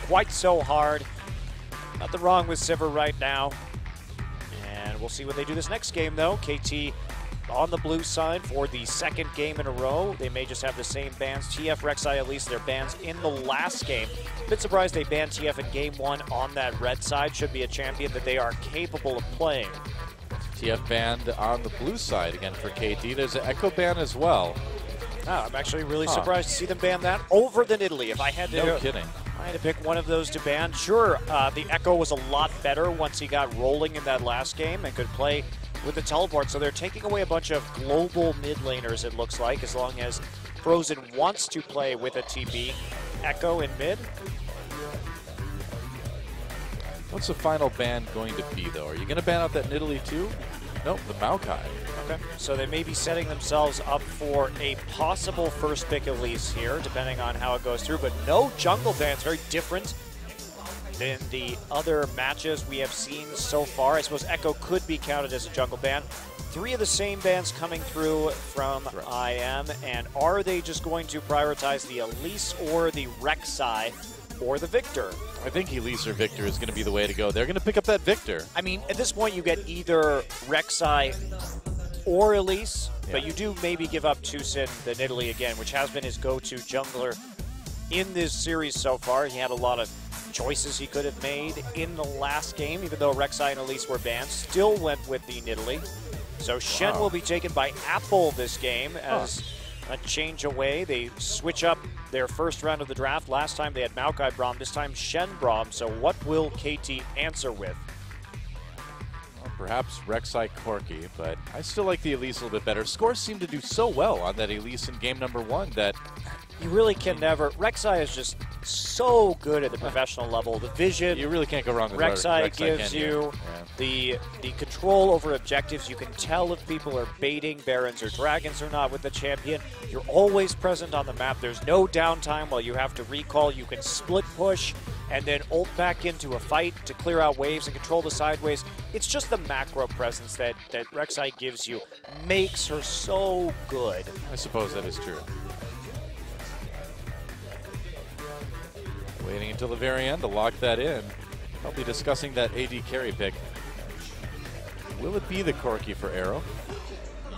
quite so hard. Nothing wrong with Sivir right now. And we'll see what they do this next game, though. KT on the blue side for the second game in a row. They may just have the same bans. TF, Rek'Sai, at least their bans in the last game. Bit surprised they banned TF in game one on that red side. Should be a champion that they are capable of playing. TF banned on the blue side again for KT. There's an Echo ban as well. Oh, I'm actually really surprised to see them ban that over the Nidalee. If I had to, no kidding. I had to pick one of those to ban. Sure, the Echo was a lot better once he got rolling in that last game and could play with the teleport. So they're taking away a bunch of global mid laners, it looks like, as long as Frozen wants to play with a TP. Echo in mid. What's the final ban going to be, though? Are you going to ban out that Nidalee too? Nope, the Maokai. Okay, so they may be setting themselves up for a possible first pick Elise here, depending on how it goes through, but no jungle bans. Very different than the other matches we have seen so far. I suppose Echo could be counted as a jungle ban. 3 of the same bans coming through from IM, and are they just going to prioritize the Elise or the Rek'Sai or the Victor? I think Elise or Victor is going to be the way to go. They're going to pick up that Victor. I mean, at this point you get either Rek'Sai or Elise, but you do maybe give up Tucson, the Nidalee again, which has been his go-to jungler in this series so far. He had a lot of choices he could have made in the last game, even though Rek'Sai and Elise were banned, still went with the Nidalee. So Shen will be taken by Apple this game as a change away. They switch up their first round of the draft. Last time they had Maokai Braum, this time Shen Braum. So what will KT answer with? Well, perhaps Rek'Sai Corki, but I still like the Elise a little bit better. Scores seem to do so well on that Elise in game number 1 that you really can never. Rek'Sai is just so good at the professional level. The vision. You really can't go wrong with Rek'Sai gives you the control over objectives. You can tell if people are baiting Barons or Dragons or not with the champion. You're always present on the map. There's no downtime while you have to recall. You can split push and then ult back into a fight to clear out waves and control the sideways. It's just the macro presence that Rek'Sai gives you makes her so good. I suppose that is true. Waiting until the very end to lock that in. I'll be discussing that AD carry pick. Will it be the Corki for Arrow?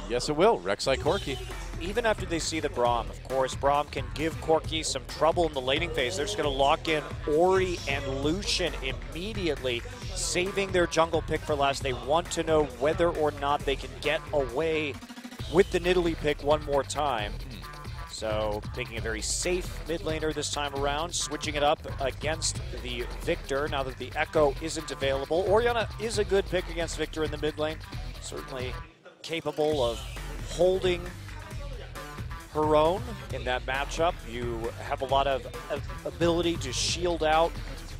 Yes, it will. Rek'Sai Corki. Even after they see the Braum, of course, Braum can give Corki some trouble in the laning phase. They're just going to lock in Ori and Lucian immediately, saving their jungle pick for last. They want to know whether or not they can get away with the Nidalee pick one more time. So taking a very safe mid laner this time around, switching it up against the Victor now that the Echo isn't available. Orianna is a good pick against Victor in the mid lane. Certainly capable of holding her own in that matchup. You have a lot of ability to shield out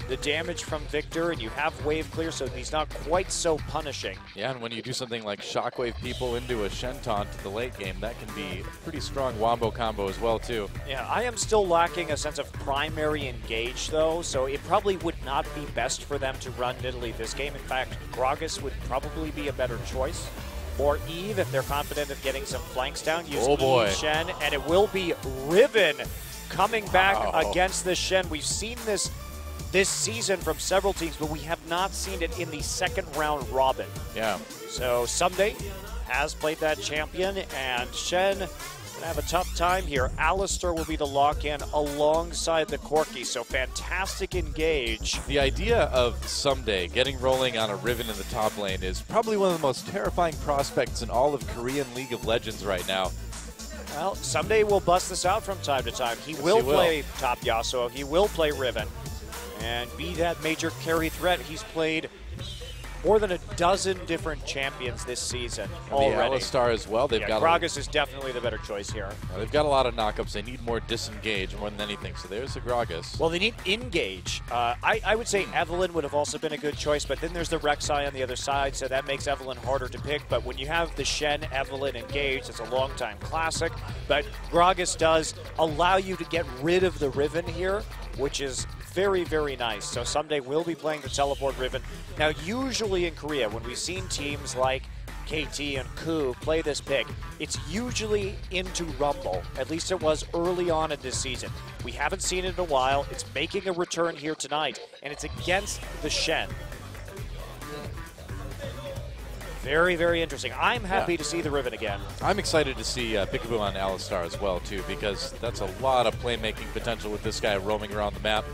the damage from Victor, and you have wave clear, so he's not quite so punishing. Yeah, and when you do something like shockwave people into a Shen taunt to the late game, that can be a pretty strong wombo combo as well, too. Yeah, I am still lacking a sense of primary engage, though, so it probably would not be best for them to run Nidalee this game. In fact, Gragas would probably be a better choice. Or Eve, if they're confident of getting some flanks down, use Eve, Shen, and it will be Riven coming back against the Shen. We've seen this season from several teams, but we have not seen it in the second round robin. Yeah. So Someday has played that champion, and Shen gonna have a tough time here. Alistar will be the lock-in alongside the Corki, so fantastic engage. The idea of Someday getting rolling on a Riven in the top lane is probably one of the most terrifying prospects in all of Korean League of Legends right now. Well, Someday will bust this out from time to time. He will play top Yasuo, he will play Riven, and be that major carry threat. He's played more than a dozen different champions this season already. The Alistar as well. They've got Gragas is definitely the better choice here. They've got a lot of knockups. They need more disengage more than anything. So there's the Gragas. Well, they need engage. I would say Evelynn would have also been a good choice, but then there's the Rek'Sai on the other side, so that makes Evelynn harder to pick. But when you have the Shen, Evelynn engage, it's a long-time classic. But Gragas does allow you to get rid of the Riven here, which is very, very nice. So Someday we'll be playing the teleport Riven. Now, usually in Korea, when we've seen teams like KT and Ku play this pick, it's usually into Rumble. At least it was early on in this season. We haven't seen it in a while. It's making a return here tonight, and it's against the Shen. Very, very interesting. I'm happy to see the Riven again. I'm excited to see Peekaboo on Alistar as well, too, because that's a lot of playmaking potential with this guy roaming around the map.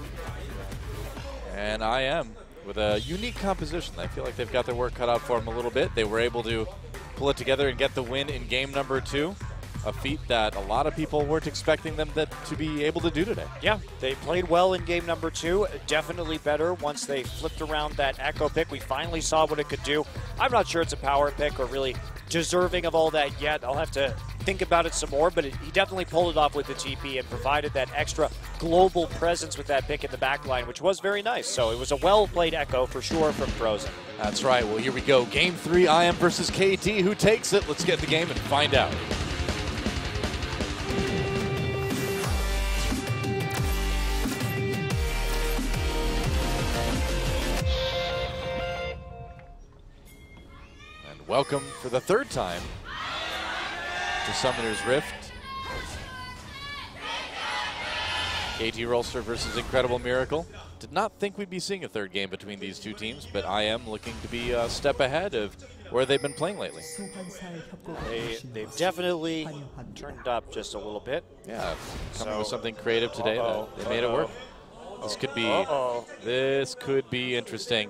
And I am with a unique composition. I feel like they've got their work cut out for them a little bit. They were able to pull it together and get the win in game number 2. A feat that a lot of people weren't expecting them to be able to do today. Yeah, they played well in game number 2. Definitely better once they flipped around that Echo pick. We finally saw what it could do. I'm not sure it's a power pick or really deserving of all that yet. I'll have to think about it some more, but he definitely pulled it off with the TP and provided that extra global presence with that pick in the back line, which was very nice. So it was a well-played Echo for sure from Frozen. That's right. Well, here we go. Game 3, IM versus KT. Who takes it? Let's get in the game and find out. Welcome for the 3rd time to Summoner's Rift. KT Rolster versus Incredible Miracle. Did not think we'd be seeing a 3rd game between these two teams, but I am looking to be a step ahead of where they've been playing lately. They've definitely turned up just a little bit. Yeah, coming with something creative today. They made it work. This could be interesting.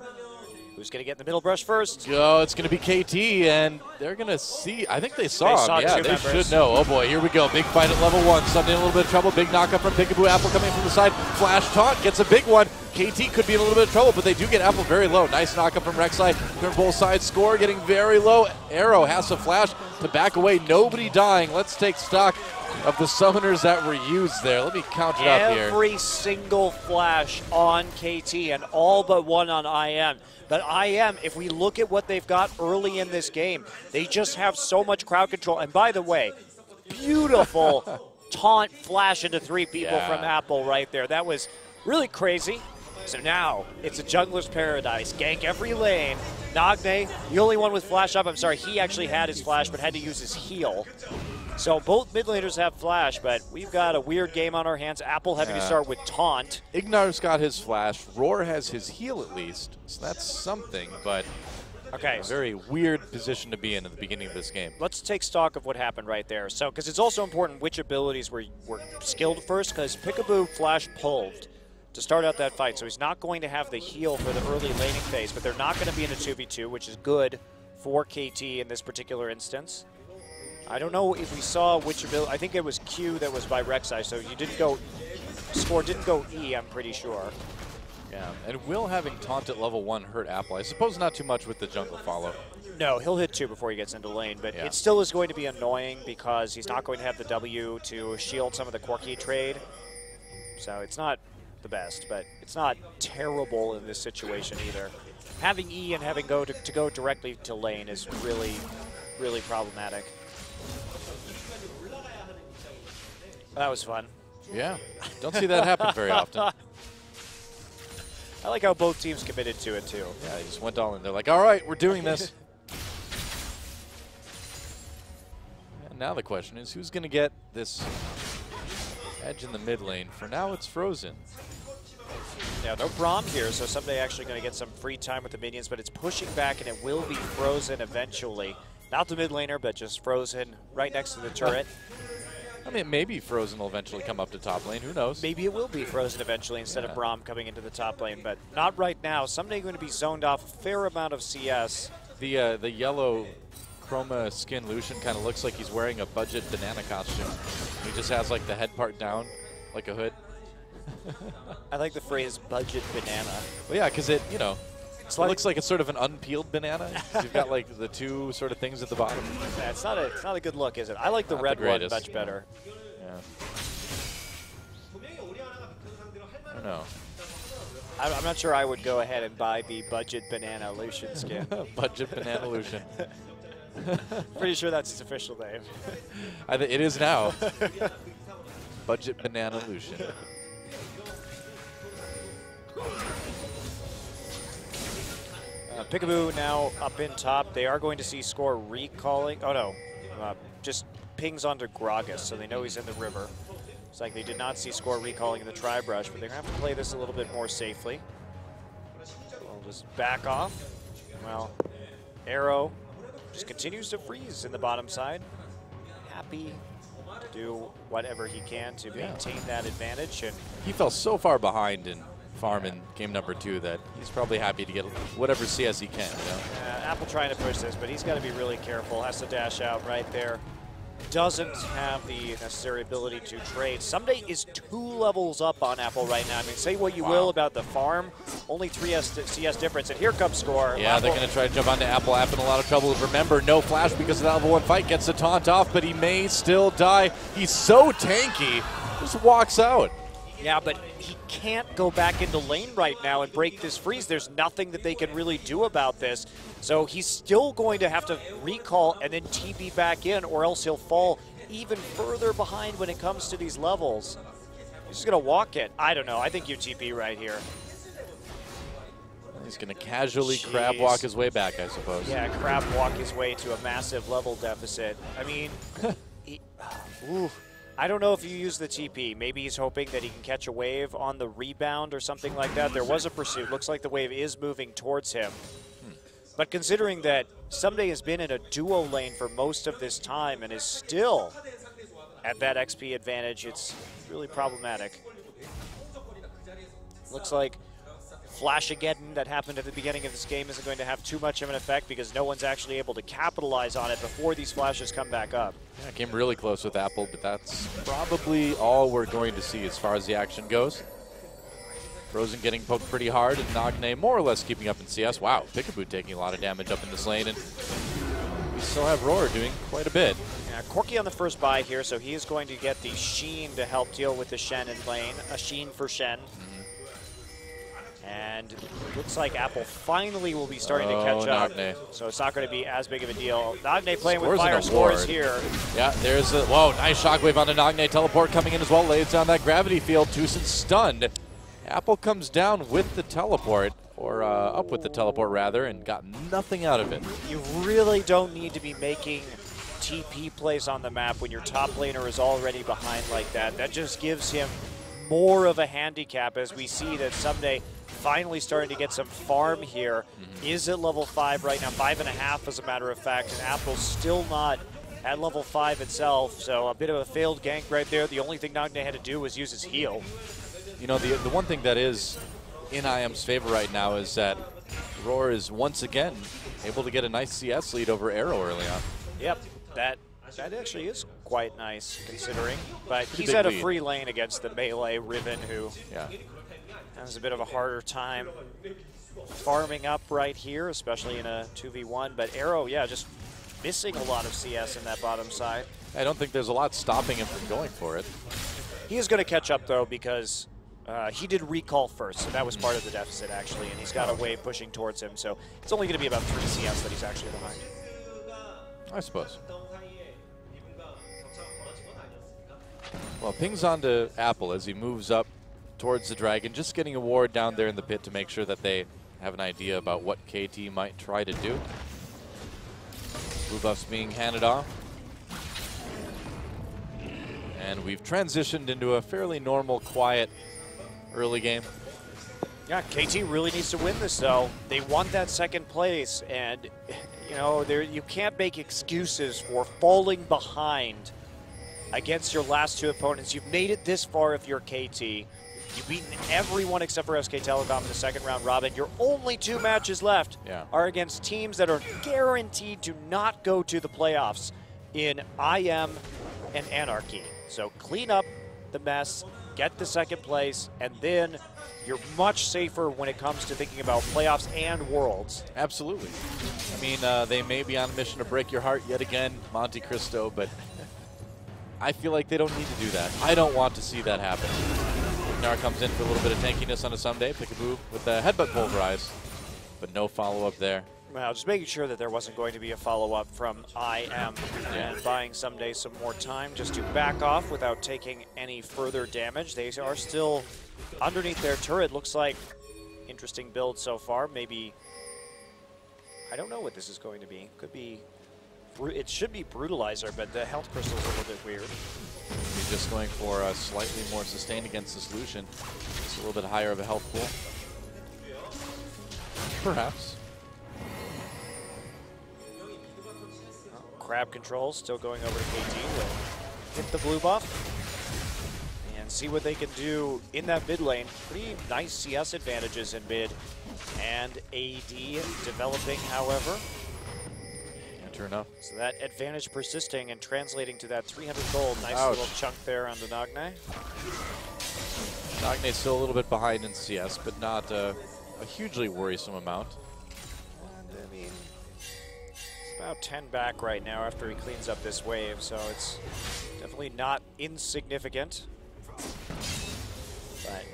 Who's going to get in the middle brush first? Oh, it's going to be KT, and they're going to see. I think they saw him. Yeah, they should know. Oh, boy, here we go. Big fight at level 1. Something in a little bit of trouble. Big knockup from Peekaboo. Apple coming from the side. Flash taunt gets a big one. KT could be in a little bit of trouble, but they do get Apple very low. Nice knockup from Rek'Sai. They're both sides score, getting very low. Arrow has to flash to back away. Nobody dying. Let's take stock of the summoners that were used there. Let me count it up here. Every single flash on KT and all but one on IM. But IM, if we look at what they've got early in this game, they just have so much crowd control. And by the way, beautiful taunt flash into 3 people from Apple right there. That was really crazy. So now it's a jungler's paradise. Gank every lane. Nagne, the only one with flash up. I'm sorry, he actually had his flash but had to use his heal. So both mid laners have flash, but we've got a weird game on our hands. Apple having to start with taunt. Ignar's got his flash. Roar has his heal at least. So that's something, but a very weird position to be in at the beginning of this game. Let's take stock of what happened right there. So, because it's also important which abilities were skilled first, because Peekaboo flash pulled to start out that fight. So he's not going to have the heal for the early laning phase, but they're not going to be in a 2v2, which is good for KT in this particular instance. I don't know if we saw which ability. I think it was Q that was by Rek'Sai, so you didn't go, score didn't go E, I'm pretty sure. Yeah, and will having taunt at level 1 hurt Apple? I suppose not too much with the jungle follow. No, he'll hit 2 before he gets into lane, but it still is going to be annoying because he's not going to have the W to shield some of the Corki trade. So it's not the best, but it's not terrible in this situation either. Having E and having to go directly to lane is really, really problematic. That was fun. Yeah, don't see that happen very often. I like how both teams committed to it, too. Yeah, they just went all in. They're like, all right, we're doing this. And now the question is, who's going to get this edge in the mid lane? For now, it's Frozen. Yeah, no Braum here, so someday actually going to get some free time with the minions, but it's pushing back, and it will be Frozen eventually. Not the mid laner, but just Frozen right next to the turret. I mean, maybe Frozen will eventually come up to top lane. Who knows? Maybe it will be Frozen eventually instead of Braum coming into the top lane, but not right now. Someday going to be zoned off a fair amount of CS. The yellow chroma skin Lucian kind of looks like he's wearing a budget banana costume. He just has like the head part down, like a hood. I like the phrase budget banana. Well, yeah, because it looks like it's sort of an unpeeled banana. You've got like the 2 sort of things at the bottom. Yeah, it's not a good look, is it? I like the red one much better. Yeah. I don't know. I'm not sure I would go ahead and buy the budget banana Lucian skin. Budget banana Lucian. Pretty sure that's his official name. It is now. Budget banana Lucian. Peekaboo now up in top. They are going to see score recalling. Oh no, just pings onto Gragas, so they know he's in the river. It's like they did not see score recalling in the tri-brush, but they're going to have to play this a little bit more safely. We'll just back off. Well, Arrow just continues to freeze in the bottom side. Happy to do whatever he can to maintain that advantage. And he fell so far behind in farm in game number 2 that he's probably happy to get whatever CS he can. You know? Apple trying to push this, but he's got to be really careful. Has to dash out right there. Doesn't have the necessary ability to trade. Someday is 2 levels up on Apple right now. I mean, say what you will about the farm, only 3 CS difference, and here comes score. Yeah, they're going to try to jump onto Apple. Apple in a lot of trouble. Remember, no flash because of that level 1 fight. Gets the taunt off, but he may still die. He's so tanky, just walks out. Yeah, but he can't go back into lane right now and break this freeze. There's nothing that they can really do about this. So he's still going to have to recall and then TP back in, or else he'll fall even further behind when it comes to these levels. He's just going to walk it. I don't know. I think you TP right here. He's going to casually crab walk his way back, I suppose. Yeah, crab walk his way to a massive level deficit. I mean, I don't know if you use the TP. Maybe he's hoping that he can catch a wave on the rebound or something like that. There was a pursuit. Looks like the wave is moving towards him. But considering that Someday has been in a duo lane for most of this time and is still at that XP advantage, it's really problematic. Looks like Flash-Ageddon that happened at the beginning of this game isn't going to have too much of an effect because no one's actually able to capitalize on it before these flashes come back up. Yeah, came really close with Apple, but that's probably all we're going to see as far as the action goes. Frozen getting poked pretty hard, and Nagne more or less keeping up in CS. Wow, Peekaboo taking a lot of damage up in this lane, and we still have Roar doing quite a bit. Yeah, Corki on the first buy here, so he is going to get the Sheen to help deal with the Shen in lane. A Sheen for Shen. And it looks like Apple finally will be starting to catch up. Nagne. So it's not going to be as big of a deal. Nagne playing with fire, scores here. Yeah, there's a, whoa, nice shockwave on the Nagne. Teleport coming in as well, lays down that gravity field. Tucson stunned. Apple comes down with the teleport, or up with the teleport rather, and got nothing out of it. You really don't need to be making TP plays on the map when your top laner is already behind like that. That just gives him more of a handicap, as we see that Someday finally starting to get some farm here. Is at level 5 right now, 5.5 as a matter of fact, and Apple's still not at level 5 itself, so a bit of a failed gank right there. The only thing Nagne had to do was use his heal. You know, the one thing that is in IM's favor right now is that Roar is once again able to get a nice CS lead over Arrow early on. Yep, that actually is quite nice considering, but he's at a free lane against the melee Riven, who has a bit of a harder time farming up right here, especially in a 2v1. But Arrow, yeah, just missing a lot of CS in that bottom side. I don't think there's a lot stopping him from going for it. He is going to catch up, though, because he did recall first, so that was part of the deficit, actually, and he's got a wave pushing towards him, so it's only going to be about 3 CS that he's actually behind. I suppose. Well, pings onto Apple as he moves up towards the Dragon, just getting a ward down there in the pit to make sure that they have an idea about what KT might try to do. Blue buffs being handed off. And we've transitioned into a fairly normal, quiet early game. Yeah, KT really needs to win this, though. They want that second place, and you know, you can't make excuses for falling behind against your last 2 opponents. You've made it this far if you're KT. You've beaten everyone except for SK Telecom in the second round robin. Your only 2 matches left are against teams that are guaranteed to not go to the playoffs in IM and Anarchy. So clean up the mess, get the second place, and then you're much safer when it comes to thinking about playoffs and Worlds. Absolutely. I mean, they may be on a mission to break your heart yet again, Monte Cristo, but I feel like they don't need to do that. I don't want to see that happen. Ignar comes in for a little bit of tankiness on a Someday. Peekaboo with the headbutt pulverize, but no follow-up there. Well, just making sure that there wasn't going to be a follow-up from IM and buying Someday some more time just to back off without taking any further damage. They are still underneath their turret. Looks like interesting build so far. Maybe I don't know what this is going to be. Could be, it should be Brutalizer, but the health crystal is a little bit weird. He's just going for a slightly more sustained against this Lucian. Just a little bit higher of a health pool. Perhaps. Crab control still going over to KT to hit the blue buff and see what they can do in that mid lane. Pretty nice CS advantages in mid, and AD developing, however. Yeah, true enough. So that advantage persisting and translating to that 300 gold. Nice Ouch. little chunk there on the Nagne. Nagne's still a little bit behind in CS, but not a hugely worrisome amount. And I mean, it's about 10 back right now after he cleans up this wave, so it's definitely not insignificant. But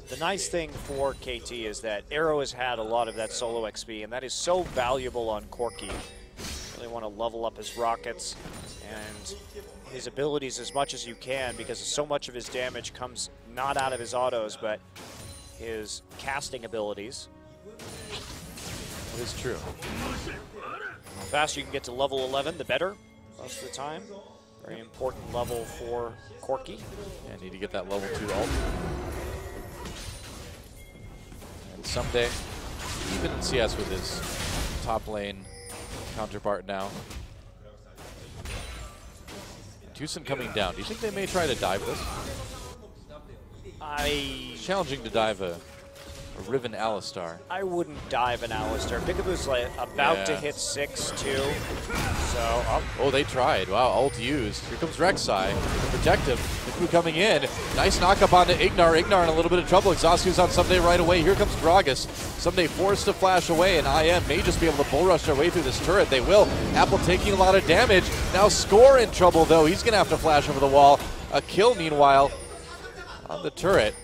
the nice thing for KT is that Arrow has had a lot of that solo XP, and that is so valuable on Corki. Really want to level up his rockets and his abilities as much as you can, because so much of his damage comes not out of his autos, but his casting abilities. That is true. The faster you can get to level 11, the better, most of the time. Very important level for Corki. Yeah, need to get that level 2 ult. And someday, even in CS with his top lane counterpart now. Tucson coming down. Do you think they may try to dive this? It's challenging to dive a Riven Alistar. I wouldn't dive an Alistar. Peekaboo's like about to hit 6 too. So oh, they tried. Wow, ult used. Here comes Rek'Sai. Protective. Peekaboo coming in. Nice knock-up onto Ignar. Ignar in a little bit of trouble. Exhaustiv's on Someday right away. Here comes Gragas. Someday forced to flash away, and IM may just be able to bull rush their way through this turret. They will. Apple taking a lot of damage. Now Score in trouble, though. He's going to have to flash over the wall. A kill, meanwhile, on the turret.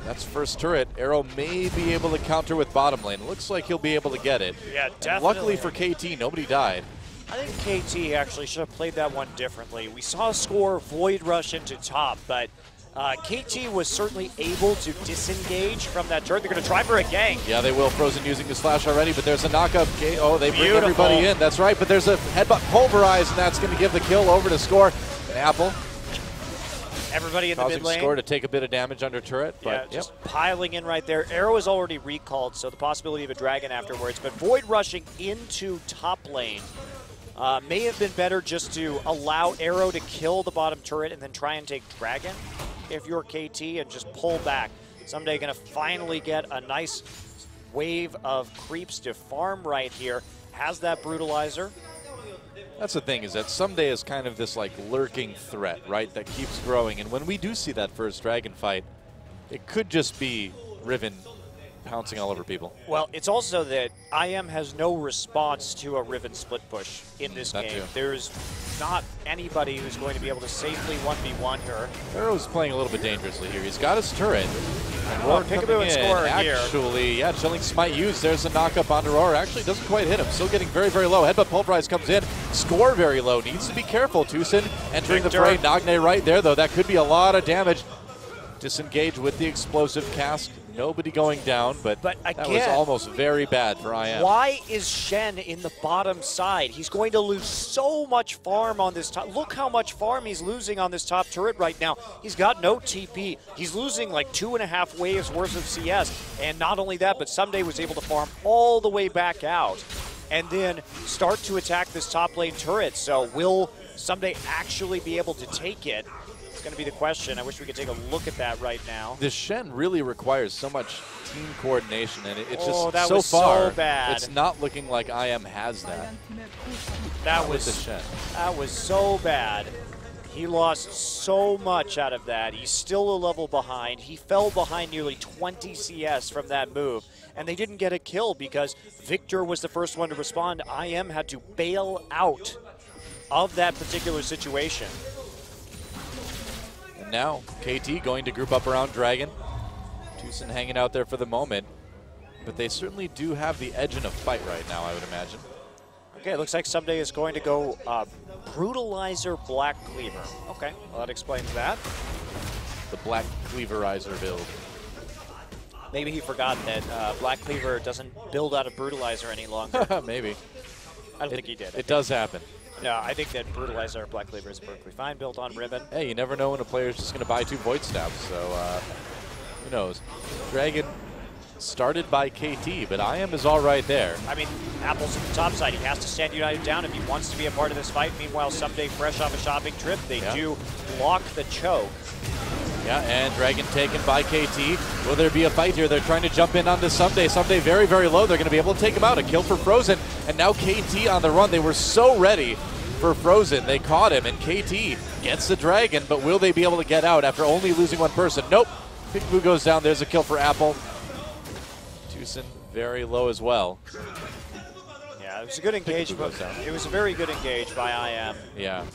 That's first turret. Arrow may be able to counter with bottom lane. Looks like he'll be able to get it. Yeah, definitely. And luckily for KT, nobody died. I think KT actually should have played that one differently. We saw Score void rush into top, but KT was certainly able to disengage from that turret. They're going to try for a gank. Yeah, they will. Frozen using his flash already, but there's a knockup. Oh, they bring everybody in. That's right, but there's a headbutt pulverize, and that's going to give the kill over to Score. And Apple. Everybody in the mid lane. Score to take a bit of damage under turret. But, just piling in right there. Arrow is already recalled, so the possibility of a dragon afterwards. But void rushing into top lane may have been better just to allow Arrow to kill the bottom turret and then try and take dragon if you're KT and just pull back. Someday going to finally get a nice wave of creeps to farm right here. Has that brutalizer. That's the thing, is that Someday is kind of this like lurking threat, right, that keeps growing. And when we do see that first dragon fight, it could just be Riven pouncing all over people. Well, it's also that IM has no response to a Riven split push in this game. Too. There's not anybody who's going to be able to safely 1v1 her. Arrow's playing a little bit dangerously here. He's got his turret. And Roar Peekaboo and Score here. Actually, yeah, Chilling Smite used. There's a knock-up onto Roar. Actually doesn't quite hit him. Still getting very, very low. Headbutt Pulverize comes in. Score very low. Needs to be careful. Tucson entering the fray. Nagne right there, though. That could be a lot of damage. Disengage with the explosive cast. Nobody going down, but again, that was almost very bad for IM. Why is Shen in the bottom side? He's going to lose so much farm on this top. Look how much farm he's losing on this top turret right now. He's got no TP. He's losing like 2.5 waves worth of CS. And not only that, but Someday was able to farm all the way back out and then start to attack this top lane turret. So will Someday actually be able to take it? It's going to be the question. I wish we could take a look at that right now. This Shen really requires so much team coordination, and it's just that so was far, so bad. It's not looking like IM has that. That was so bad. He lost so much out of that. He's still a level behind. He fell behind nearly 20 CS from that move, and they didn't get a kill because Victor was the first one to respond. IM had to bail out of that particular situation. Now, KT going to group up around Dragon. Tucson hanging out there for the moment. But they certainly do have the edge in a fight right now, I would imagine. Okay, it looks like Someday is going to go Brutalizer Black Cleaver. Okay, well that explains that. The Black Cleaverizer build. Maybe he forgot that Black Cleaver doesn't build out of Brutalizer any longer. Maybe. I don't think he did. It does happen. No, I think that Brutalizer Black Cleaver is perfectly fine, built on Ribbon. Hey, you never know when a player's just going to buy 2 Void Stabs, so who knows. Dragon started by KT, but IM is all right there. I mean, Apple's on the top side. He has to stand United down if he wants to be a part of this fight. Meanwhile, Someday fresh off a shopping trip. They do block the choke. Yeah, and Dragon taken by KT. Will there be a fight here? They're trying to jump in onto Someday. Someday very, very low. They're going to be able to take him out. A kill for Frozen. And now KT on the run. They were so ready for Frozen. They caught him, and KT gets the Dragon, but will they be able to get out after only losing 1 person? Nope. Peekaboo goes down. There's a kill for Apple. Tucson very low as well. Yeah, it was a good engage. It was a very good engage by IM. Yeah.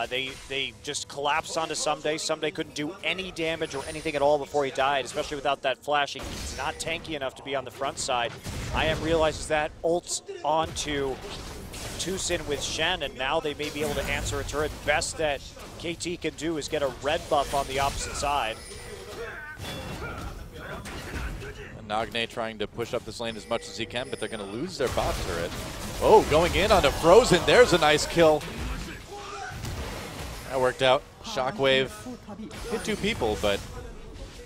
They just collapsed onto Someday. Someday couldn't do any damage or anything at all before he died, especially without that flashing. He's not tanky enough to be on the front side. IM realizes that, ults onto Tucson with Shen, and now they may be able to answer a turret. Best that KT can do is get a red buff on the opposite side. Nagne trying to push up this lane as much as he can, but they're going to lose their bot turret. Oh, going in onto Frozen. There's a nice kill. That worked out. Shockwave hit 2 people, but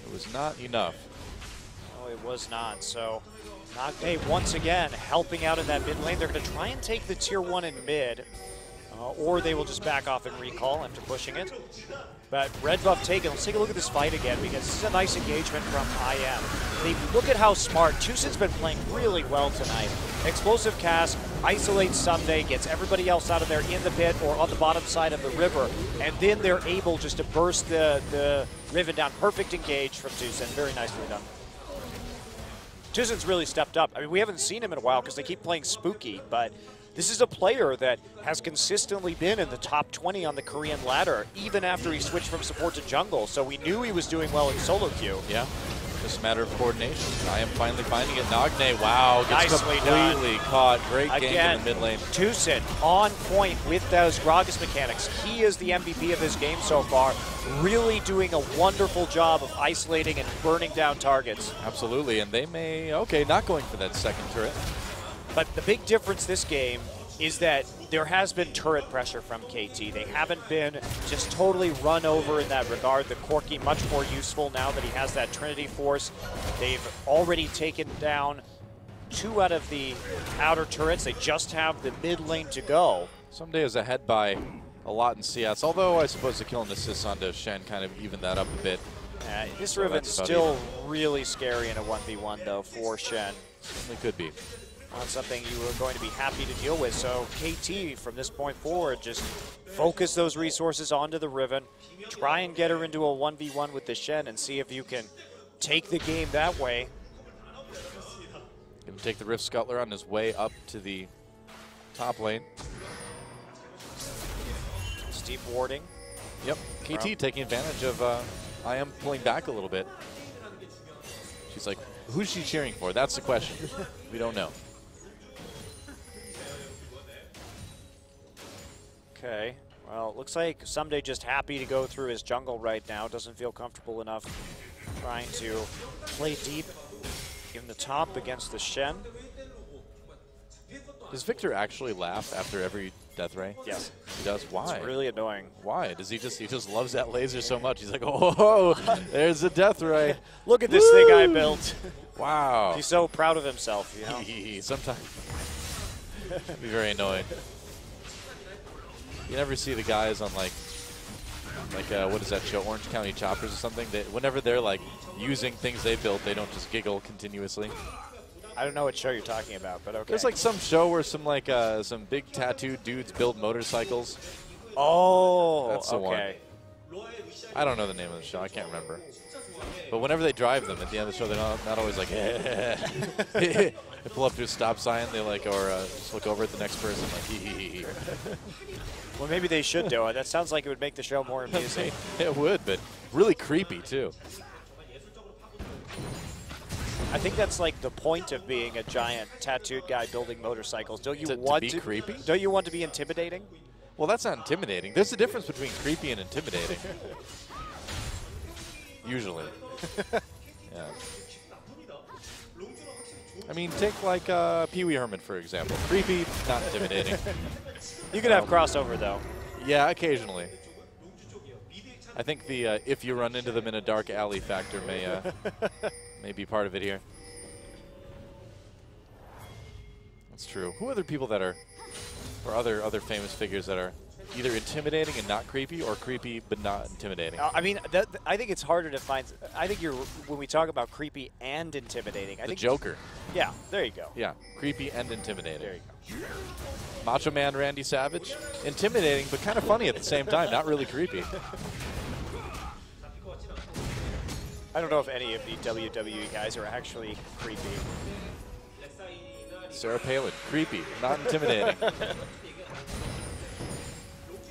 it was not enough. Oh, it was not. So Nagne once again helping out in that mid lane. They're going to try and take the tier 1 in mid, or they will just back off and recall after pushing it. But red buff taken. Let's take a look at this fight again, because this is a nice engagement from IM. They look at how smart. Tucson's been playing really well tonight. Explosive cast, isolates Someday, gets everybody else out of there in the pit or on the bottom side of the river, and then they're able just to burst the Riven down. Perfect engage from Tucson. Very nicely done. Tucson's really stepped up. I mean, we haven't seen him in a while because they keep playing Spooky, but this is a player that has consistently been in the top 20 on the Korean ladder, even after he switched from support to jungle. So we knew he was doing well in solo queue. Yeah, just a matter of coordination. I am finally finding it. Nagne, wow, gets nicely completely caught. Great game again, in the mid lane. Tucson on point with those Gragas mechanics. He is the MVP of this game so far, really doing a wonderful job of isolating and burning down targets. Absolutely, and they may, okay, not going for that second turret. But the big difference this game is that there has been turret pressure from KT. They haven't been just totally run over in that regard. The Corki much more useful now that he has that Trinity Force. They've already taken down 2 out of the outer turrets. They just have the mid lane to go. Someday is ahead by a lot in CS, although I suppose the kill and assist onto Shen kind of evened that up a bit. This Riven's still really scary in a 1v1 though for Shen. Certainly could be. Not something you are going to be happy to deal with. So KT, from this point forward, just focus those resources onto the Riven. Try and get her into a 1v1 with the Shen and see if you can take the game that way. Going to take the Rift Scuttler on his way up to the top lane. Steep warding. Yep, KT taking advantage of IM pulling back a little bit. She's like, who's she cheering for? That's the question. We don't know. Okay, well, it looks like Someday just happy to go through his jungle right now. Doesn't feel comfortable enough trying to play deep in the top against the Shen. Does Victor actually laugh after every death ray? Yes. He does? Why? It's really annoying. Why? Does he just loves that laser so much? He's like, oh, there's a death ray. Look at this thing I built. Wow. He's so proud of himself, you know? Sometimes. It'd be very annoying. You never see the guys on like what is that show, Orange County Choppers or something? Whenever they're like using things they built, they don't just giggle continuously. I don't know what show you're talking about, but okay. There's like some show where some some big tattooed dudes build motorcycles. Oh, that's the one. I don't know the name of the show. I can't remember. But whenever they drive them at the end of the show, they're not always like, they pull up to a stop sign, they like, or just look over at the next person like, hee hee hee. Well, maybe they should do it. That sounds like it would make the show more amusing. It would, but really creepy too. I think that's like the point of being a giant tattooed guy building motorcycles. Don't you want to be creepy? Don't you want to be intimidating? Well, that's not intimidating. There's a difference between creepy and intimidating. Usually. Yeah. I mean, take like Pee Wee Herman, for example. Creepy, not intimidating. You could have crossover, though. Yeah, occasionally. I think the if you run into them in a dark alley factor may be part of it here. That's true. Who are other people that are, or other famous figures that are either intimidating and not creepy, or creepy but not intimidating? I mean, I think it's harder to find. I think when we talk about creepy and intimidating, I think Joker. Yeah, there you go. Yeah, creepy and intimidating. There you go. Macho Man Randy Savage, intimidating but kind of funny at the same time. Not really creepy. I don't know if any of the WWE guys are actually creepy. Sarah Palin, creepy, not intimidating.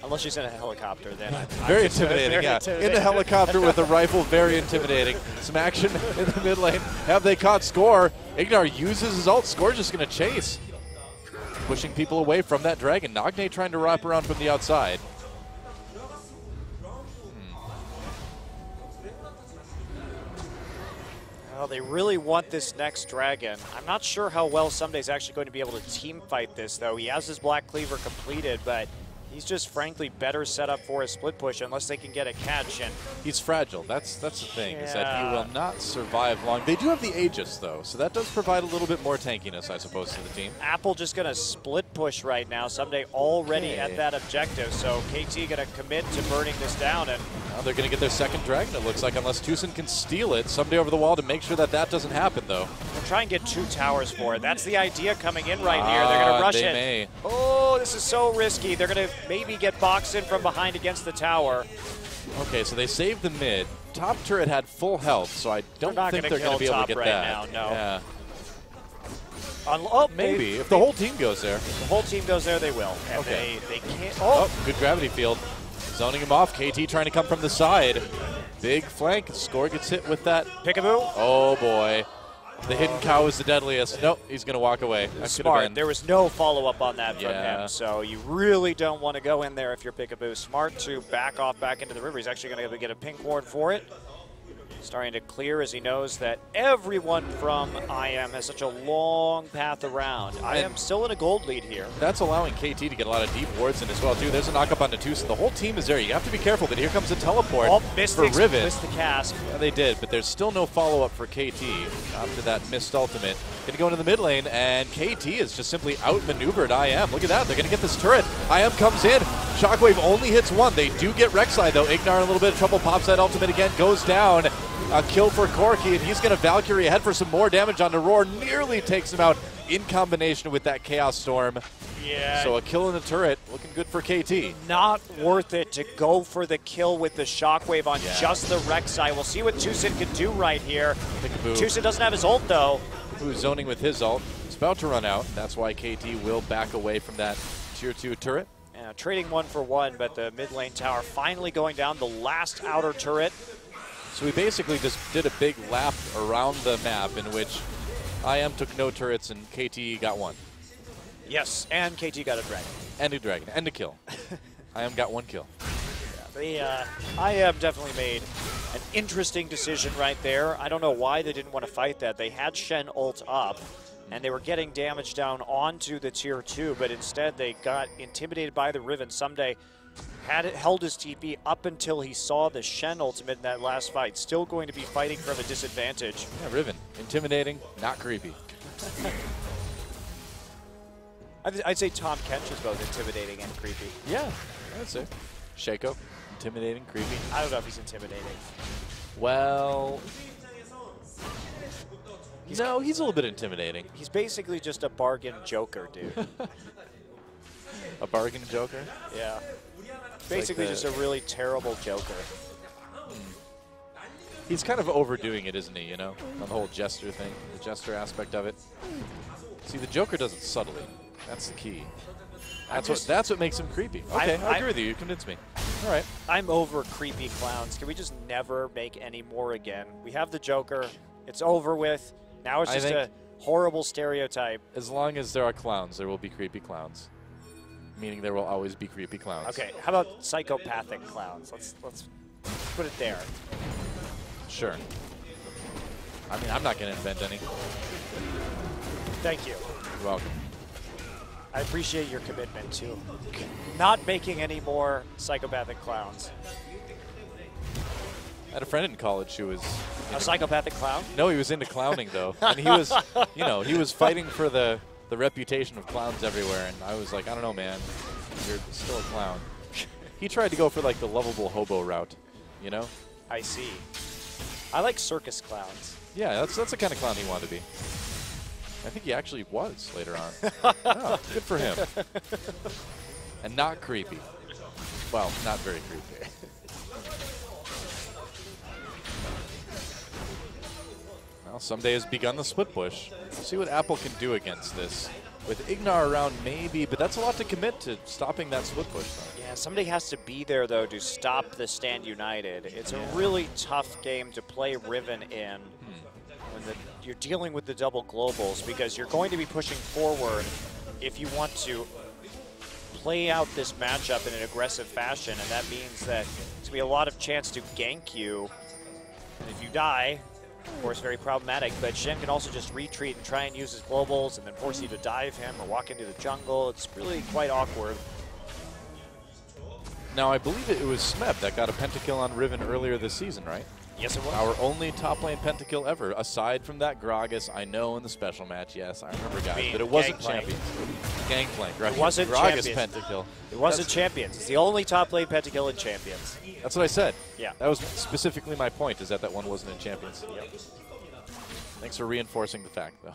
Unless she's in a helicopter, then. Very intimidating, yeah. In the helicopter with a rifle, very intimidating. Some action in the mid lane. Have they caught Score? Ignar uses his ult. Score's just going to chase. Pushing people away from that dragon. Nagne trying to wrap around from the outside. Well, they really want this next dragon. I'm not sure how well Sumday's actually going to be able to team fight this, though. He has his Black Cleaver completed, but he's just frankly better set up for a split push unless they can get a catch. And he's fragile. That's the thing, is that he will not survive long. They do have the Aegis, though, so that does provide a little bit more tankiness, I suppose, to the team. Apple just going to split push right now. Someday already at that objective, so KT going to commit to burning this down. And now they're going to get their second dragon, it looks like, unless Tucson can steal it. Someday over the wall to make sure that that doesn't happen, though. They'll try and get 2 towers for it. That's the idea coming in right here. They're going to rush it. May. Oh, this is so risky. They're going to maybe get boxed in from behind against the tower. Okay, so they saved the mid. Top turret had full health, so I don't think they're going to be able to get right that. Now, no. Yeah. Oh, maybe. If the whole team goes there. If the whole team goes there, they will. And okay. They can't. Oh, good gravity field. Zoning him off. KT trying to come from the side. Big flank. Score gets hit with that. Peekaboo. Oh, boy. The hidden cow is the deadliest. Nope, he's going to walk away. That Smart. There was no follow-up on that from him, so you really don't want to go in there if you're Peekaboo. Smart to back off back into the river. He's actually going to get a pink ward for it. Starting to clear as he knows that everyone from IM has such a long path around. IM still in a gold lead here. That's allowing KT to get a lot of deep wards in as well, too. There's a knock-up on Natusa. The whole team is there. You have to be careful, but here comes a teleport for Riven. Missed the cast. Yeah, they did, but there's still no follow-up for KT after that missed ultimate. Going to go into the mid lane, and KT is just simply outmaneuvered IM. Look at that. They're going to get this turret. IM comes in. Shockwave only hits one. They do get Rek'Sai, though. Ignar in a little bit of trouble. Pops that ultimate again. Goes down. A kill for Corki, and he's going to Valkyrie ahead for some more damage on Roar. Nearly takes him out in combination with that Chaos Storm. Yeah. So a kill in the turret, looking good for KT. Not worth it to go for the kill with the Shockwave on just the Rek'Sai. We'll see what Tucson can do right here. Tucson doesn't have his ult, though. Who's zoning with his ult. It's about to run out. That's why KT will back away from that tier 2 turret. Yeah, trading 1 for 1, but the mid lane tower finally going down. The last outer turret. So we basically just did a big lap around the map in which IM took no turrets and KT got 1. Yes, and KT got a dragon. And a dragon, and a kill. IM got 1 kill. Yeah, IM definitely made an interesting decision right there. I don't know why they didn't want to fight that. They had Shen ult up, and they were getting damage down onto the tier 2, but instead they got intimidated by the Riven. Someday held his TP up until he saw the Shen ultimate in that last fight. Still going to be fighting from a disadvantage. Yeah, Riven, intimidating, not creepy. I'd say Tom Kench is both intimidating and creepy. Yeah, I'd say. Shaco, intimidating, creepy. I don't know if he's intimidating. Well, no, he's a little bit intimidating. He's basically just a bargain joker, dude. A bargain joker? Yeah. Basically just a really terrible joker. He's kind of overdoing it, isn't he, you know, on the whole jester thing, the jester aspect of it. See, the Joker does it subtly. That's the key. That's what makes him creepy. Okay, I agree with you. You convinced me. All right. I'm over creepy clowns. Can we just never make any more again? We have the Joker. It's over with. Now it's just a horrible stereotype. As long as there are clowns, there will be creepy clowns. Meaning there will always be creepy clowns. Okay, how about psychopathic clowns? Let's put it there. Sure. I mean, I'm not going to invent any. Thank you. You're welcome. I appreciate your commitment to not making any more psychopathic clowns. I had a friend in college who was a psychopathic clown? No, he was into clowning though, and he was, you know, he was fighting for the reputation of clowns everywhere. And I was like, I don't know, man, you're still a clown. He tried to go for like the lovable hobo route, you know? I see. I like circus clowns. Yeah, that's the kind of clown he wanted to be. I think he actually was later on. Oh, good for him. And not creepy. Well, not very creepy. Well, someday has begun the split push. We'll see what Apple can do against this. With Ignar around, maybe, but that's a lot to commit to stopping that split push. Though. Yeah, somebody has to be there, though, to stop the Stand United. It's a really tough game to play Riven in when you're dealing with the double globals, because you're going to be pushing forward if you want to play out this matchup in an aggressive fashion, and that means that there's going to be a lot of chance to gank you. And if you die, of course, very problematic, but Shen can also just retreat and try and use his globals and then force you to dive him or walk into the jungle. It's really quite awkward. Now, I believe it was Smeb that got a pentakill on Riven earlier this season, right? Yes, it was. Our only top lane pentakill ever, aside from that Gragas, I know in the special match, yes, I remember guys, but it wasn't Champions. Gangplank, right? It wasn't Gragas Champions. pentakill. It wasn't Champions. It's the only top lane pentakill in Champions. That's what I said. Yeah. That was specifically my point, is that one wasn't in Champions. Yep. Thanks for reinforcing the fact, though.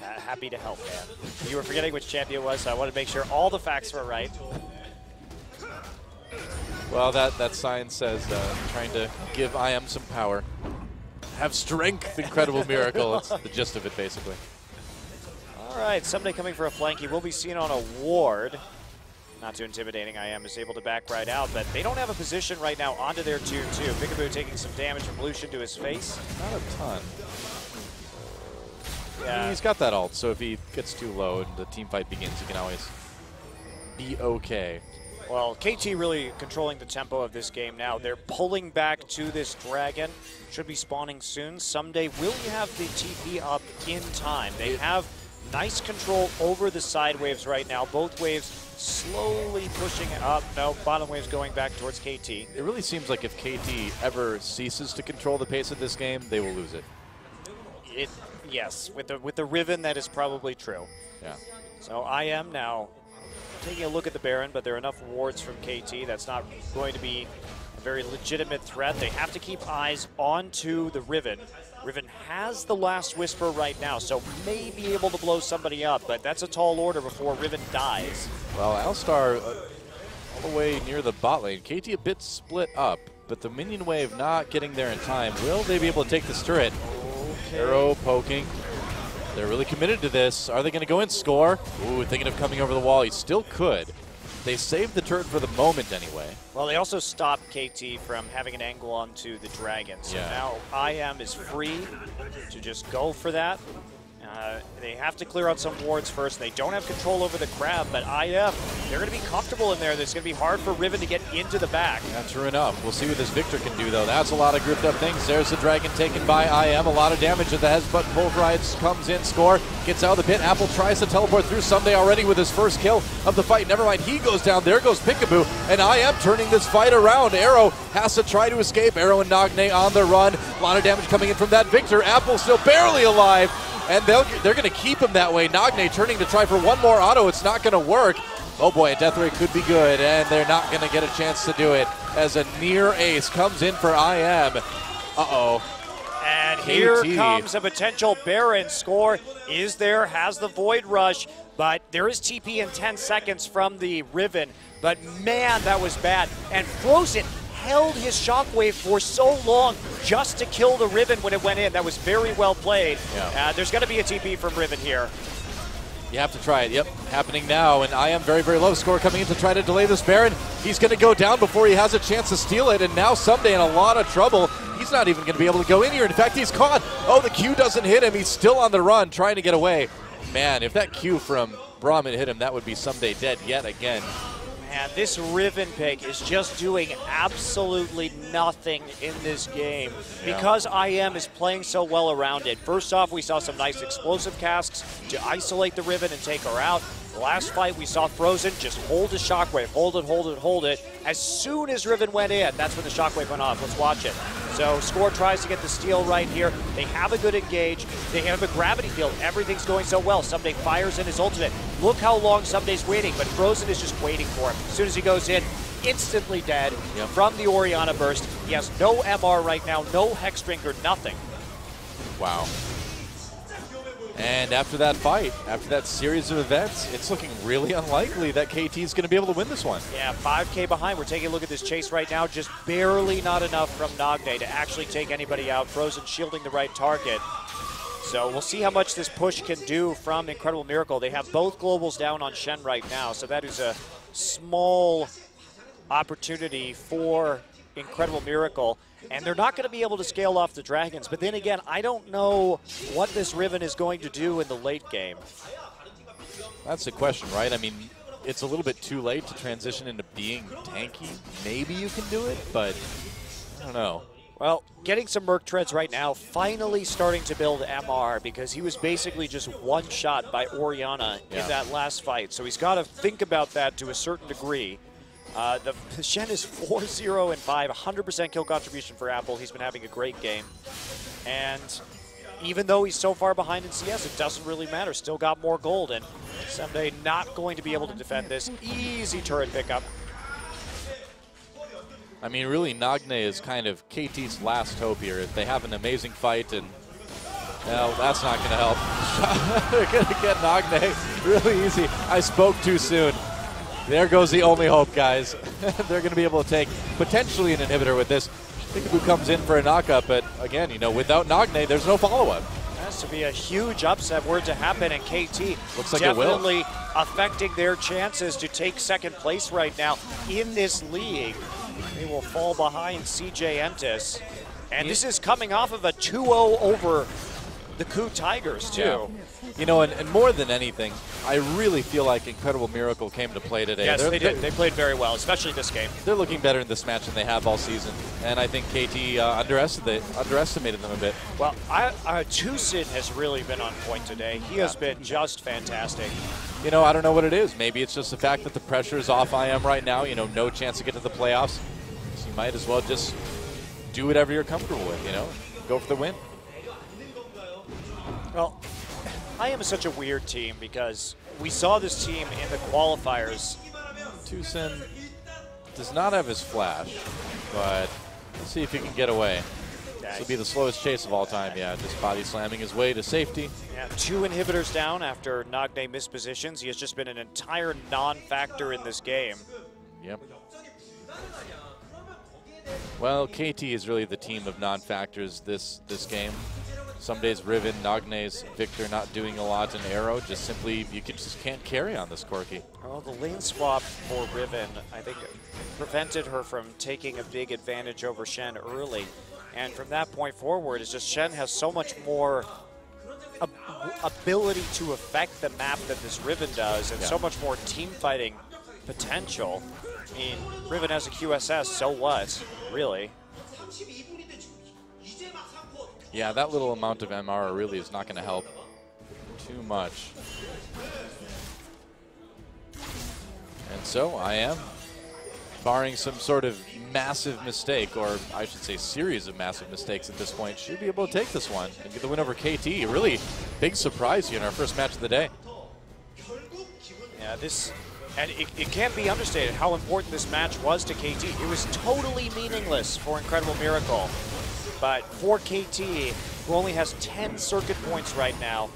Happy to help, man. You were forgetting which champion it was, so I wanted to make sure all the facts were right. Well, that sign says trying to give IM some power. Have strength, incredible miracle. It's the gist of it, basically. All right, somebody coming for a flank. He will be seen on a ward. Not too intimidating. IM is able to back right out, but they don't have a position right now onto their tier 2. Peekaboo taking some damage from Lucian to his face. Not a ton. Yeah. He's got that ult, so if he gets too low and the team fight begins, he can always be okay. Well, KT really controlling the tempo of this game now. They're pulling back to this dragon. Should be spawning soon. Someday, will you have the TP up in time? They have nice control over the side waves right now. Both waves slowly pushing up. No, bottom wave's going back towards KT. It really seems like if KT ever ceases to control the pace of this game, they will lose it. Yes, with the Riven, that is probably true. Yeah. So IM now taking a look at the Baron, but there are enough wards from KT. That's not going to be a very legitimate threat. They have to keep eyes onto the Riven. Riven has the last Whisper right now, so may be able to blow somebody up, but that's a tall order before Riven dies. Well, Alistar all the way near the bot lane. KT a bit split up, but the minion wave not getting there in time. Will they be able to take this turret? Okay. Arrow poking. They're really committed to this. Are they going to go and score? Ooh, thinking of coming over the wall. He still could. They saved the turret for the moment anyway. Well, they also stopped KT from having an angle onto the dragon. So now IM is free to just go for that. They have to clear out some wards first. They don't have control over the crab, but IM, they're going to be comfortable in there. It's going to be hard for Riven to get into the back. Yeah, true enough. We'll see what this Victor can do, though. That's a lot of grouped up things. There's the dragon taken by IM. A lot of damage at the head, but Pulverides comes in, score, gets out of the pit. Apple tries to teleport through Someday already with his first kill of the fight. Never mind, he goes down. There goes Peekaboo, and IM turning this fight around. Arrow has to try to escape. Arrow and Nagne on the run. A lot of damage coming in from that Victor. Apple still barely alive. And they're going to keep him that way. Nagne turning to try for one more auto. It's not going to work. Oh boy, a death ray could be good, and they're not going to get a chance to do it as a near ace comes in for IM. Uh-oh. And here comes a potential Baron score. Is there, has the Void Rush, but there is TP in 10 seconds from the Riven. But man, that was bad. And Frozen held his shockwave for so long just to kill the Riven when it went in. That was very well played. Yeah. There's going to be a TP from Riven here. You have to try it. Yep, happening now. And IM very, very low score coming in to try to delay this Baron. He's going to go down before he has a chance to steal it. And now Someday in a lot of trouble. He's not even going to be able to go in here. In fact, he's caught. Oh, the Q doesn't hit him. He's still on the run trying to get away. Man, if that Q from Brahmin hit him, that would be Someday dead yet again. And this Riven pick is just doing absolutely nothing in this game because IM is playing so well around it. First off, we saw some nice explosive casks to isolate the Riven and take her out. The last fight, we saw Frozen just hold a Shockwave, hold it, hold it, hold it. As soon as Riven went in, that's when the Shockwave went off. Let's watch it. So Score tries to get the steal right here. They have a good engage. They have a gravity field. Everything's going so well. Someday fires in his ultimate. Look how long Someday's waiting, but Frozen is just waiting for him. As soon as he goes in, instantly dead from the Orianna burst. He has no MR right now, no Hex Drinker, nothing. Wow. And after that fight, after that series of events, it's looking really unlikely that KT is going to be able to win this one. Yeah, 5K behind. We're taking a look at this chase right now. Just barely not enough from Nagne to actually take anybody out. Frozen shielding the right target. So we'll see how much this push can do from Incredible Miracle. They have both globals down on Shen right now, so that is a small opportunity for Incredible Miracle. And they're not going to be able to scale off the Dragons. But then again, I don't know what this Riven is going to do in the late game. That's the question, right? I mean, it's a little bit too late to transition into being tanky. Maybe you can do it, but I don't know. Well, getting some Merc Treads right now, finally starting to build MR because he was basically just one shot by Orianna in that last fight. So he's got to think about that to a certain degree. The Shen is 4-0 and 5, 100% kill contribution for Apple. He's been having a great game. And even though he's so far behind in CS, it doesn't really matter. Still got more gold, and Someday not going to be able to defend this. Easy turret pickup. I mean, really, Nagne is kind of KT's last hope here. If they have an amazing fight, and well, that's not going to help. They're going to get Nagne really easy. I spoke too soon. There goes the only hope, guys. They're going to be able to take potentially an inhibitor with this. Peekaboo comes in for a knockup, but again, you know, without Nagne, there's no follow-up. Has to be a huge upset word to happen, and KT looks like definitely affecting their chances to take second place right now in this league. They will fall behind CJ Entis. And this is coming off of a 2-0 over the Coup Tigers, too. Yeah. You know, and more than anything, I really feel like Incredible Miracle came to play today. Yes, they did. They played very well, especially this game. They're looking better in this match than they have all season. And I think KT underestimated them a bit. Well, Tucson has really been on point today. He has been just fantastic. You know, I don't know what it is. Maybe it's just the fact that the pressure is off IM right now. You know, no chance to get to the playoffs. So you might as well just do whatever you're comfortable with, you know. Go for the win. Well, IM is such a weird team because we saw this team in the qualifiers. Tucson does not have his flash, but let's see if he can get away. This will be the slowest chase of all time. Yeah, just body slamming his way to safety. Yeah, 2 inhibitors down after Nagne missed positions. He has just been an entire non-factor in this game. Yep. Well, KT is really the team of non-factors this game. Some days Riven, Nagne's Victor not doing a lot, and Arrow just simply, you just can't carry on this Corki. Well, the lane swap for Riven, I think, prevented her from taking a big advantage over Shen early. And from that point forward, it's just Shen has so much more ability to affect the map than this Riven does, and so much more team fighting potential. I mean, Riven has a QSS, so what, really? Yeah, that little amount of MR really is not going to help too much. And so I am, barring some sort of massive mistake, or I should say series of massive mistakes at this point, should be able to take this one and get the win over KT. A really big surprise here in our first match of the day. Yeah, and it can't be understated how important this match was to KT. It was totally meaningless for Incredible Miracle. But for KT, who only has 10 circuit points right now,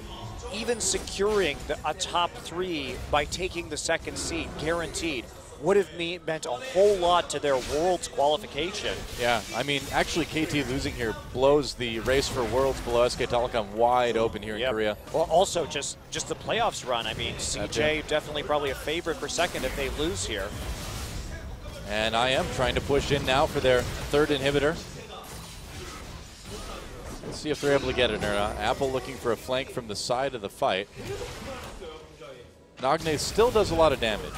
even securing a top 3 by taking the second seed, guaranteed, would have meant a whole lot to their Worlds qualification. Yeah, I mean, actually KT losing here blows the race for Worlds below SK Telecom wide open here in Korea. Well, also just the playoffs run. I mean, CJ definitely probably a favorite for second if they lose here. And IM trying to push in now for their 3rd inhibitor. Let's see if they're able to get it or not. Apple looking for a flank from the side of the fight. Nagne still does a lot of damage.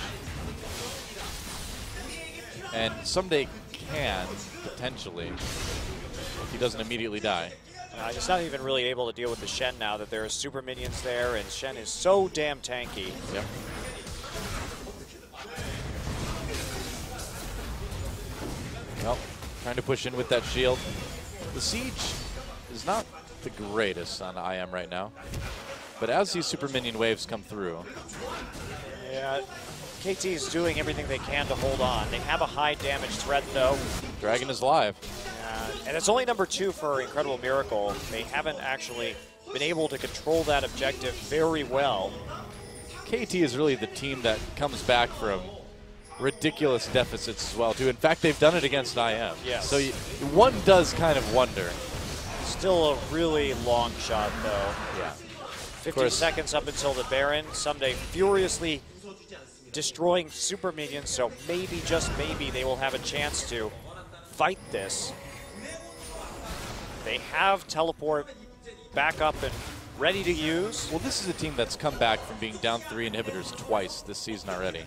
And someday can, potentially, if he doesn't immediately die. He's not even really able to deal with the Shen now that there are super minions there, and Shen is so damn tanky. Yep. Well, trying to push in with that shield. The siege is not the greatest on IM right now, but as these super minion waves come through. Yeah, KT is doing everything they can to hold on. They have a high damage threat though. Dragon is live. And it's only number 2 for Incredible Miracle. They haven't actually been able to control that objective very well. KT is really the team that comes back from ridiculous deficits as well, too. In fact, they've done it against IM. Yes. So one does kind of wonder. Still a really long shot, though. Yeah. 50 seconds up until the Baron. Someday furiously destroying super minions, so maybe, just maybe, they will have a chance to fight this. They have teleport back up and ready to use. Well, this is a team that's come back from being down 3 inhibitors twice this season already.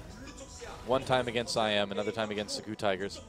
One time against IM, another time against the KU Tigers.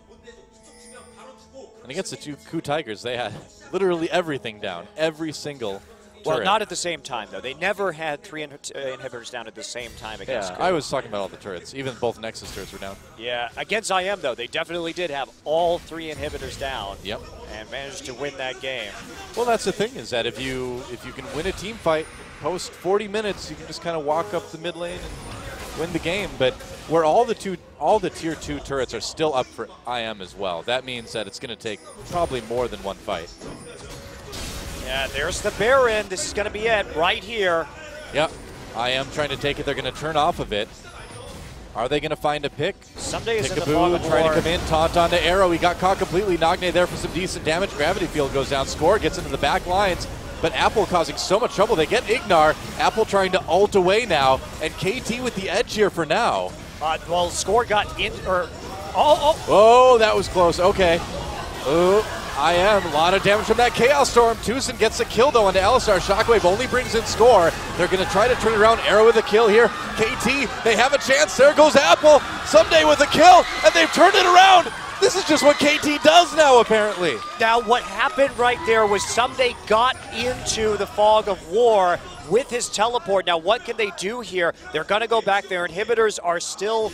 And against the two KU Tigers, they had literally everything down, every single Well, turret. not at the same time, though. They never had 3 inhibitors down at the same time against KU. I was talking about all the turrets. Even both Nexus turrets were down. Yeah, against IM, though, they definitely did have all 3 inhibitors down. Yep. And managed to win that game. Well, that's the thing, is that if you can win a team fight post 40 minutes, you can just kind of walk up the mid lane and win the game. But where all the tier 2 turrets are still up for IM as well, that means that it's going to take probably more than one fight. Yeah, there's the Baron. This is going to be it right here. Yep. IM trying to take it. They're going to turn off of it. Are they going to find a pick? Someday is in the fog of war. Trying to come in. Taunt onto Arrow. He got caught completely. Nagne there for some decent damage. Gravity Field goes down. Score gets into the back lines. But Apple causing so much trouble. They get Ignar. Apple trying to ult away now. And KT with the edge here for now. Well, Score got in. Oh, that was close. Okay. Ooh. IM, a lot of damage from that Chaos Storm. Tucson gets a kill though onto Alistar. Shockwave only brings in Score. They're going to try to turn it around. Arrow with a kill here. KT, they have a chance. There goes Apple. Someday with a kill, and they've turned it around. This is just what KT does now, apparently. Now, what happened right there was Someday got into the fog of war with his teleport. Now, what can they do here? They're going to go back. Their inhibitors are still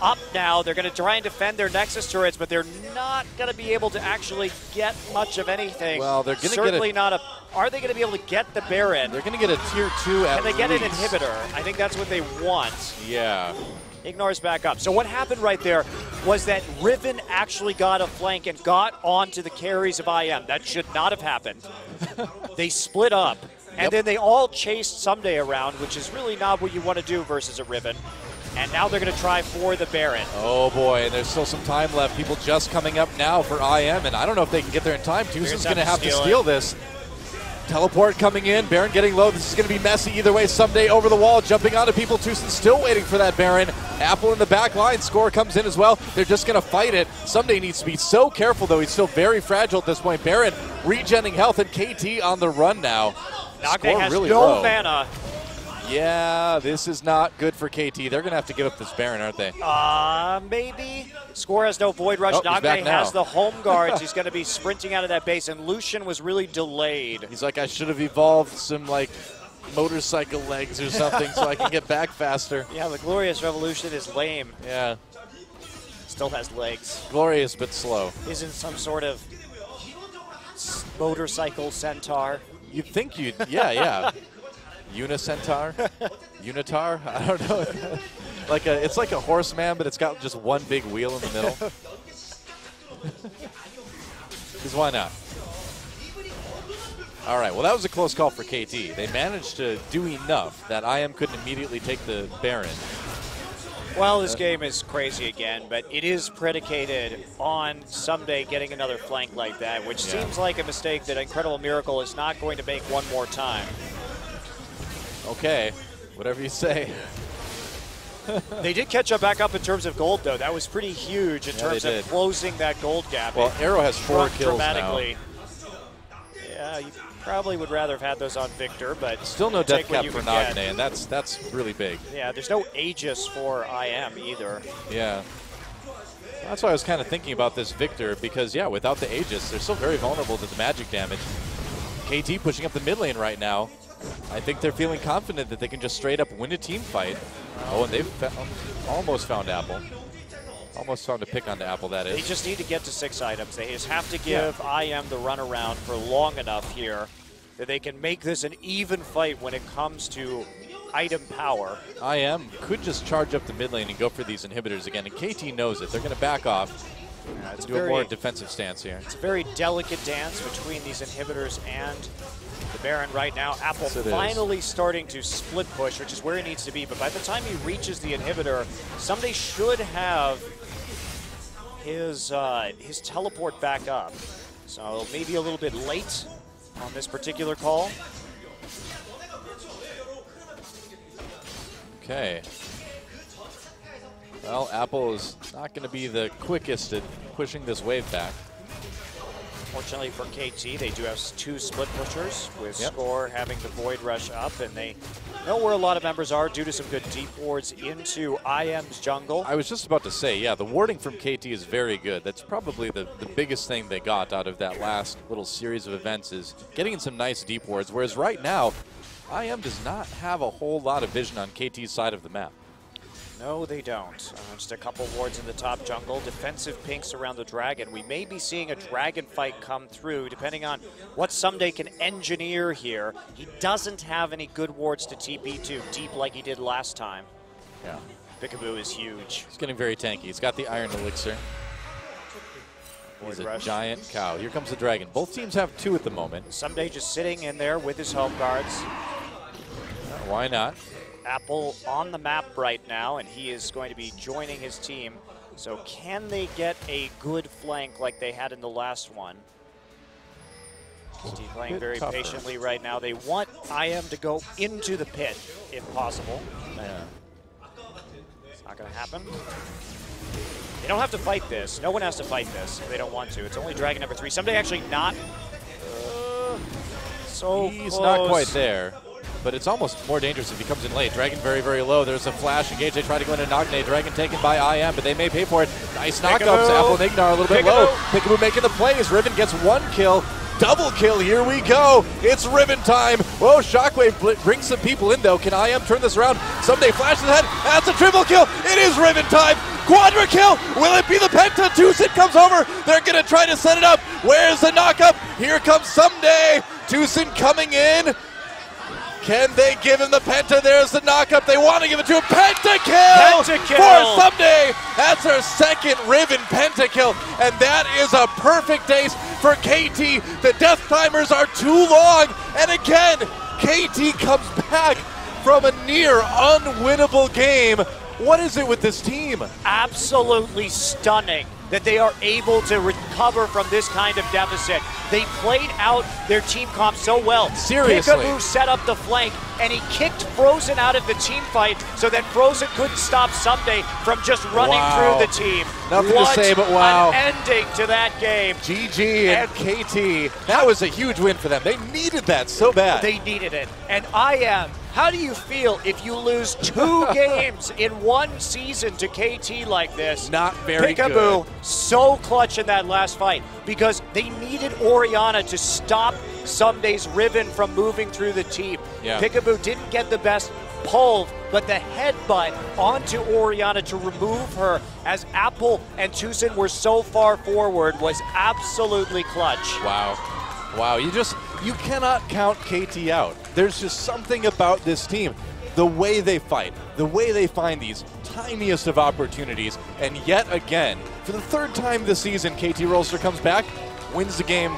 up now. They're going to try and defend their Nexus turrets, but they're not going to be able to actually get much of anything. Well, they're going to certainly not a. Are they going to be able to get the Baron? They're going to get a tier 2 at least. Can they get an inhibitor? I think that's what they want. Yeah. Ignores back up. So what happened right there was that Riven actually got a flank and got onto the carries of IM. That should not have happened. They split up, and then they all chased Someday around, which is really not what you want to do versus a Riven. And now they're going to try for the Baron. Oh boy, and there's still some time left. People just coming up now for IM, and I don't know if they can get there in time. Tucson's going to have to steal this. Teleport coming in, Baron getting low. This is going to be messy either way. Someday over the wall, jumping onto people. Tucson still waiting for that Baron. Apple in the back line. Score comes in as well. They're just going to fight it. Someday needs to be so careful, though. He's still very fragile at this point. Baron regenning health, and KT on the run now. Nagne has really no mana. Yeah, this is not good for KT. They're going to have to give up this Baron, aren't they? Maybe. Score has no Void Rush. Nagne has the home guards. He's going to be sprinting out of that base, and Lucian was really delayed. He's like, I should have evolved some, like, motorcycle legs or something so I can get back faster. Yeah, the Glorious Revolution is lame. Yeah. Still has legs. Glorious but slow. Isn't some sort of motorcycle centaur. You'd think you'd, yeah. Unicentaur? Unitar? I don't know. It's like a horseman, but it's got just one big wheel in the middle. Because why not? All right, well, that was a close call for KT. They managed to do enough that IM couldn't immediately take the Baron. Well, this game is crazy again, but it is predicated on Someday getting another flank like that, which seems like a mistake that Incredible Miracle is not going to make one more time. Okay, whatever you say. They did catch up back up in terms of gold, though. That was pretty huge in terms of closing that gold gap. Well, Arrow has 4 kills dramatically. Yeah, you probably would rather have had those on Victor, but still no death cap for Nagne, and that's really big. Yeah, there's no Aegis for IM either. Yeah. That's why I was kind of thinking about this Victor, because, yeah, without the Aegis, they're still very vulnerable to the magic damage. KT pushing up the mid lane right now. I think they're feeling confident that they can just straight up win a team fight. Oh, and they've almost found Apple. Almost found a pick onto Apple, that is. They just need to get to 6 items. They just have to give IM the runaround for long enough here that they can make this an even fight when it comes to item power. IM could just charge up the mid lane and go for these inhibitors again, and KT knows it. They're going to back off and do a more defensive stance here. It's a very delicate dance between these inhibitors and the Baron right now. Apple finally starting to split push, which is where he needs to be, but by the time he reaches the inhibitor, somebody should have his teleport back up. So maybe a little bit late on this particular call. Okay. Well, Apple is not going to be the quickest at pushing this wave back. Fortunately for KT, they do have 2 split pushers, with Score having the Void Rush up, and they know where a lot of members are due to some good deep wards into IM's jungle. I was just about to say, yeah, the warding from KT is very good. That's probably the biggest thing they got out of that last little series of events, is getting in some nice deep wards, whereas right now, IM does not have a whole lot of vision on KT's side of the map. No, they don't. Just a couple wards in the top jungle. Defensive pinks around the dragon. We may be seeing a dragon fight come through, depending on what Someday can engineer here. He doesn't have any good wards to TP to deep like he did last time. Yeah. Peekaboo is huge. He's getting very tanky. He's got the Iron Elixir. He's a giant cow. Here comes the dragon. Both teams have 2 at the moment. Someday just sitting in there with his home guards. Why not? Apple on the map right now, and he is going to be joining his team. So can they get a good flank like they had in the last one? KT playing very patiently right now. They want IM to go into the pit, if possible. Yeah. It's not going to happen. They don't have to fight this. No one has to fight this if they don't want to. It's only dragon number 3. Someday actually not so He's close. Not quite there. But it's almost more dangerous if he comes in late. Dragon very, very low. There's a flash engage. They try to go into Nagne. Dragon taken by IM, but they may pay for it. Nice knockups. Apple and Ignar a little bit low. Peekaboo making the plays. Riven gets 1 kill. Double kill. Here we go. It's Riven time. Whoa, Shockwave brings some people in, though. Can IM turn this around? Someday flashes ahead. That's a triple kill. It is Riven time. Quadra kill. Will it be the Penta? Tucson comes over. They're going to try to set it up. Where's the knockup? Here comes Someday. Tucson coming in. Can they give him the Penta? There's the knockup. They want to give it to him. Pentakill for Someday. That's our 2nd Riven Pentakill, and that is a perfect ace for KT. The death timers are too long, and again, KT comes back from a near unwinnable game. What is it with this team? Absolutely stunning that they are able to recover from this kind of deficit. They played out their team comp so well. Seriously. Peekaboo set up the flank, and he kicked Frozen out of the team fight so that Frozen couldn't stop Someday from just running through the team. Nothing to say but wow. An ending to that game. GG and KT. That was a huge win for them. They needed that so bad. They needed it. And IM, how do you feel if you lose 2 games in 1 season to KT like this? Not very good. Peekaboo so clutch in that last fight because they needed Orianna to stop Someday's Riven from moving through the team. Yeah. Peekaboo didn't get the best pull, but the headbutt onto Orianna to remove her as Apple and Tucson were so far forward was absolutely clutch. Wow. Wow, you cannot count KT out. There's just something about this team. The way they fight, the way they find these tiniest of opportunities, and yet again, for the 3rd time this season, KT Rolster comes back, wins the game.